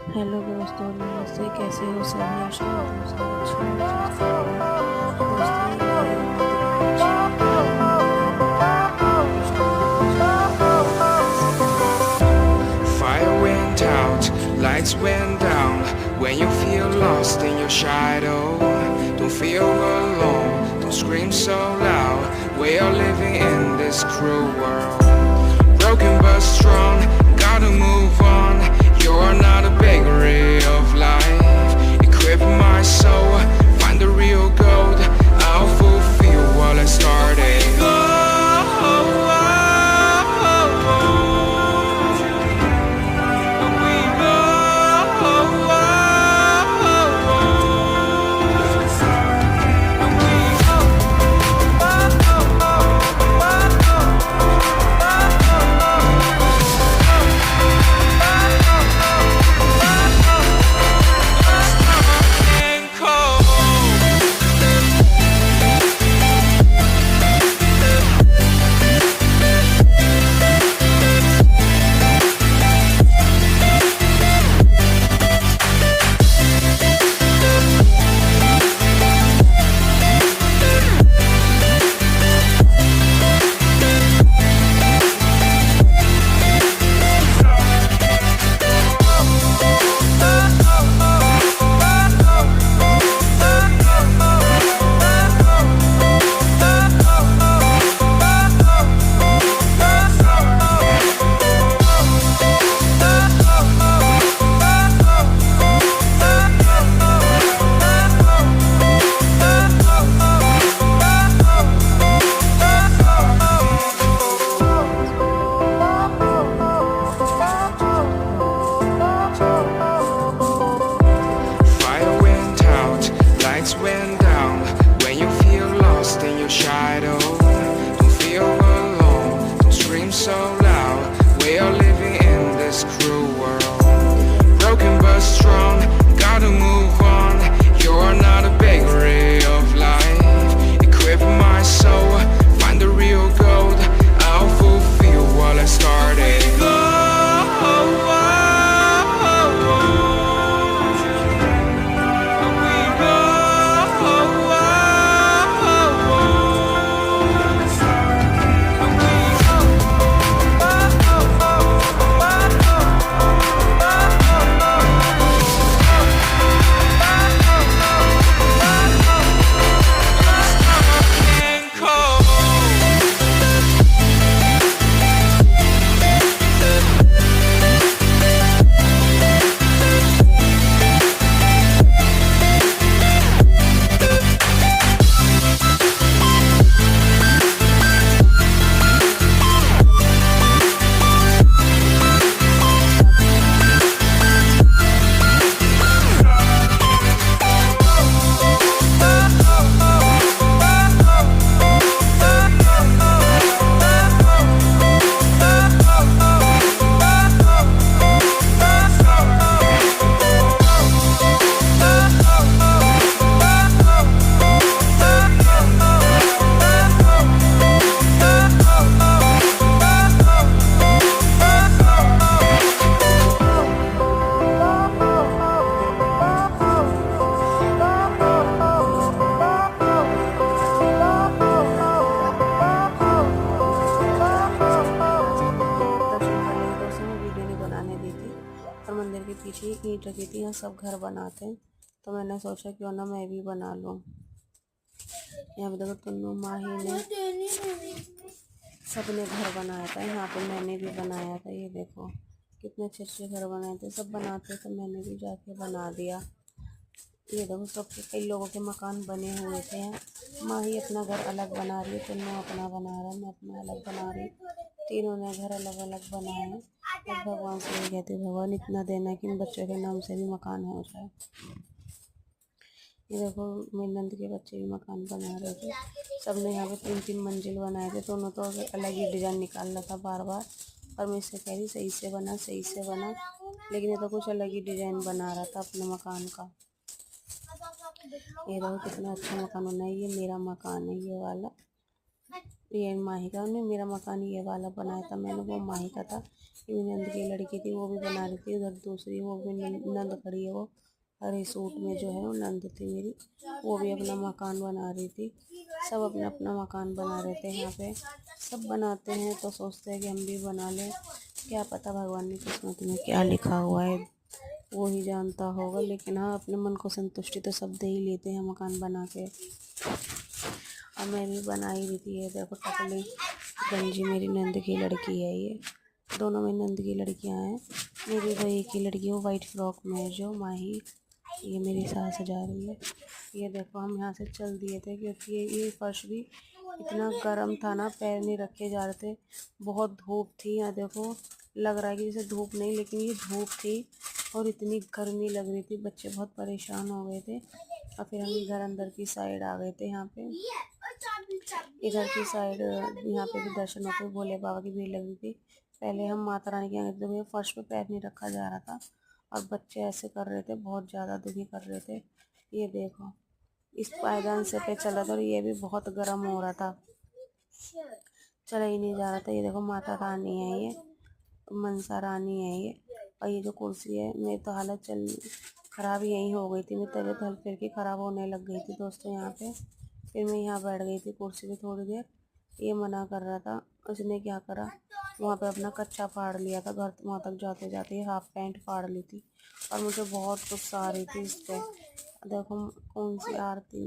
Hello दोस्तों, नमस्ते। कैसे हो सभी? आशा करती हूँ सब अच्छे होंगे, स्वस्थ होंगे। दोस्तों, ये मेरे नंद के बच्चे हैं, इनको ट्यूशन भेजा है Fire went out, lights went down. When you feel lost in your shadow, don't feel alone, don't scream so loud. We are living in this cruel world. Broken but strong, gotta move on. You're not a bakery of life. Equip my soul, find the real gold. I'll fulfill what I started. Fire went out, lights went down. When you feel lost in your shadow, don't feel alone, don't scream so loud. We are living in this cruel world. Broken but strong, gotta move on. You're not a bakery of life. Equip my soul, find the real gold. I'll fulfill what I started. दर्शन करने की। दोस्तों, मैं video नहीं बनाने दी थी, और मंदिर के पीछे ही ईंट रखी थी। यहाँ सब घर बनाते हैं, तो मैंने सोचा क्यों ना मैं भी बना लूँ। यहाँ पे देखो, टुन्नू, माही ने सबने घर बनाया था। यहाँ पे मैंने भी बनाया था। ये देखो कितने अच्छे अच्छे घर बनाए थे। सब बनाते तो मैंने भी जाके बना दिया। ये देखो, सबके कई लोगों के मकान बने हुए थे। माही अपना घर अलग बना रही है, टुन्नू अपना बना रहा है, मैं अपना अलग बना रही हूँ। तीनों ने घर अलग अलग बनाए हैं। बस भगवान से यही कहते, भगवान इतना देना कि इन बच्चों के नाम से भी मकान हो जाए। ये देखो, मेरे नंद के बच्चे भी मकान बना रहे थे। सबने यहाँ पे 3-3 मंजिल बनाए थे। दोनों तो अलग ही डिज़ाइन निकाल रहा था बार बार, और मैं इससे कह रही सही से बना, सही से बना। लेकिन ये तो कुछ अलग ही डिज़ाइन बना रहा था अपने मकान का। ये देखो कितना अच्छा मकान बना है। ये मेरा मकान है, ये वाला। ये माही का, उन्होंने मेरा मकान ये वाला बनाया था, मैंने वो माही का था। ये मेरी नंद की लड़की थी, वो भी बना रही थी। उधर दूसरी वो भी नंद खड़ी है, वो हरे सूट में जो है वो नंद थी मेरी, वो भी अपना मकान बना रही थी। सब अपना अपना मकान बना रहे थे यहाँ पे। सब बनाते हैं तो सोचते हैं कि हम भी बना लें। क्या पता भगवान की किस्मत में क्या लिखा हुआ है, वो ही जानता होगा। लेकिन हाँ, अपने मन को संतुष्टि तो सब दे ही लेते हैं मकान बना के। और मैं भी बना ही रही थी। ये देखो टकली गंजी मेरी नंद की लड़की है, ये दोनों मेरी नंद की लड़कियां हैं। मेरी तो एक ही लड़की वो वाइट फ्रॉक में है जो माही, ये मेरी सास जा रही है। ये देखो हम यहाँ से चल दिए थे क्योंकि ये फर्श भी इतना गर्म था ना, पैर नहीं रखे जा रहे थे। बहुत धूप थी यहाँ, देखो लग रहा है कि जैसे धूप नहीं, लेकिन ये धूप थी और इतनी गर्मी लग रही थी। बच्चे बहुत परेशान हो गए थे और फिर हम इधर अंदर की साइड आ गए थे। यहाँ पे इधर की साइड यहाँ पे भी दर्शन होते, भोले बाबा की भीड़ लगी थी। पहले हम माता रानी के यहाँ गए थे, फर्श पे पैर नहीं रखा जा रहा था और बच्चे ऐसे कर रहे थे, बहुत ज़्यादा दुखी कर रहे थे। ये देखो इस पायदान से पे चला था और ये भी बहुत गर्म हो रहा था, चला ही नहीं जा रहा था। ये देखो माता रानी है, ये मनसा रानी है ये। और ये जो कुर्सी है, मेरी तो हालत चल ख़राब यहीं हो गई थी। मेरी तबीयत हल्की की ख़राब होने लग गई थी दोस्तों यहाँ पे। फिर मैं यहाँ बैठ गई थी कुर्सी पे थोड़ी देर। ये मना कर रहा था, उसने क्या करा, वहाँ पे अपना कच्चा फाड़ लिया था। घर वहाँ तक जाते जाते हाफ पैंट फाड़ ली थी और मुझे बहुत गुस्सा आ रही थी इस पर। देखो कौन सी आरती,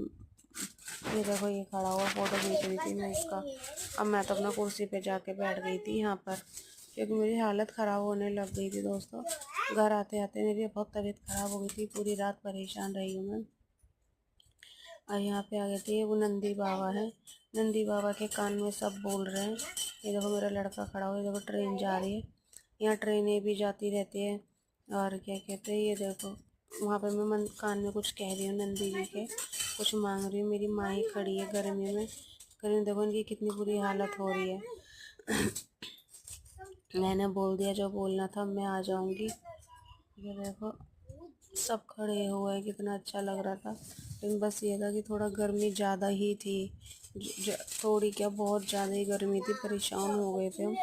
ये देखो ये खड़ा हुआ फ़ोटो खींच रही थी मैं इसका। अब मैं तो अपना कुर्सी पे जाके बैठ गई थी यहाँ पर, क्योंकि मेरी हालत ख़राब होने लग गई थी दोस्तों। घर आते आते मेरी बहुत तबीयत ख़राब हो गई थी, पूरी रात परेशान रही हूँ मैं। और यहाँ पे आ गए थे, वो नंदी बाबा है। नंदी बाबा के कान में सब बोल रहे हैं। ये देखो मेरा लड़का खड़ा हुआ है, देखो ट्रेन जा रही है, यहाँ ट्रेनें भी जाती रहती है। और क्या कहते हैं, ये देखो वहाँ पे मैं कान में कुछ कह रही हूँ नंदी जी के, कुछ मांग रही हूँ। मेरी माँ ही खड़ी है गर्मी में, गर्मी देखो इनकी कितनी बुरी हालत हो रही है। मैंने बोल दिया जो बोलना था, मैं आ जाऊँगी। ये देखो सब खड़े हुए हैं, कितना अच्छा लग रहा था। लेकिन बस ये था कि थोड़ा गर्मी ज़्यादा ही थी, थोड़ी क्या बहुत ज़्यादा ही गर्मी थी, परेशान हो गए थे हम।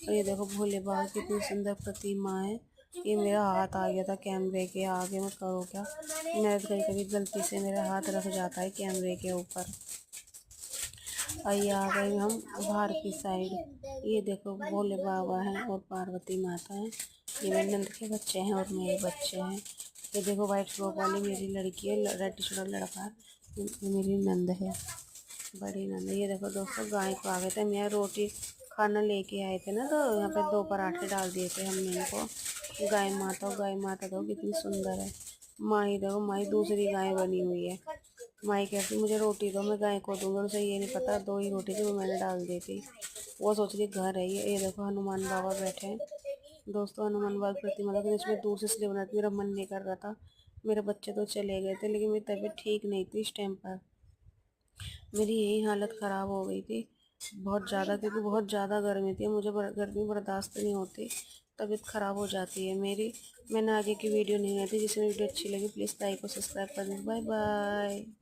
और ये देखो भोले बाबा की कितनी सुंदर प्रतिमा है। ये मेरा हाथ आ गया था कैमरे के आगे, मैं करूँ क्या, मेरा कभी कभी गलती से मेरा हाथ रख जाता है कैमरे के ऊपर। और ये आ गए हम बाहर की साइड। ये देखो भोले बाबा हैं और पार्वती माता हैं। ये मेरे नंद के बच्चे हैं और मेरे बच्चे हैं। ये देखो वाइट फ्रॉक वाली मेरी लड़की है, रेड टी शर्ट लड़का है, ये मेरी नंद है, बड़ी नंद है। ये देखो दोस्तों गाय को आ गए थे, मैं रोटी खाना लेके आए थे ना, तो यहाँ पे 2 पराठे डाल दिए थे हमने इनको। गाय माता दो कितनी सुंदर है। माई देखो, माई दूसरी गाय बनी हुई है। माई कहती मुझे रोटी दो, मैं गाय को दूंगा। उसे ये नहीं पता 2 ही रोटी थी, वो मैंने डाल दी थी। वो सोच रही घर है ये। ये देखो हनुमान बाबा बैठे हैं दोस्तों, हनुमान बाबा की प्रतिमा लगी, इसमें दूर से इसलिए बना, मेरा मन नहीं कर रहा था। मेरे बच्चे तो चले गए थे, लेकिन मेरी तबीयत ठीक नहीं थी इस टाइम पर। मेरी यही हालत ख़राब हो गई थी बहुत ज़्यादा, क्योंकि बहुत ज़्यादा गर्मी थी। मुझे गर्मी बर्दाश्त नहीं होती, तबीयत ख़राब हो जाती है मेरी। मैंने आगे की वीडियो नहीं बनाई थी। जिसमें वीडियो अच्छी लगी प्लीज़ लाइक और सब्सक्राइब कर दें। Bye bye.